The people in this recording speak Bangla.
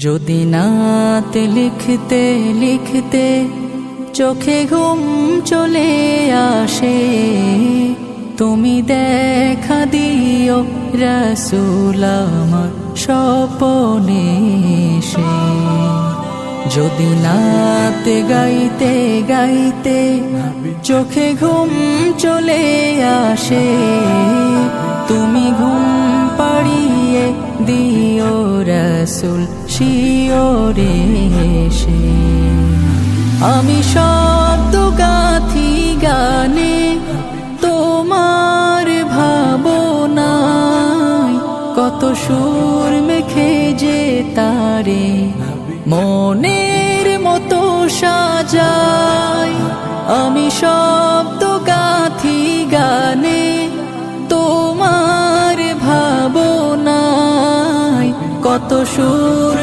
যদি নাতে লিখতে লিখতে চোখে ঘুম চলে আসে, তুমি দেখা দিও রাসূল আমার স্বপনে এসে। যদি নাতে গাইতে গাইতে চোখে ঘুম চলে আসে, তুমি ঘুম পাড়িয়ে দিও রাসূল শিওরে এসে। আমি শব্দ গাথি গানে তোমার ভাবনায়, কত সুর মেখে যে তারে মনের মতো সাজাই। আমি শব্দ গাথি গানে তোমার ভাবনায়, কত সুর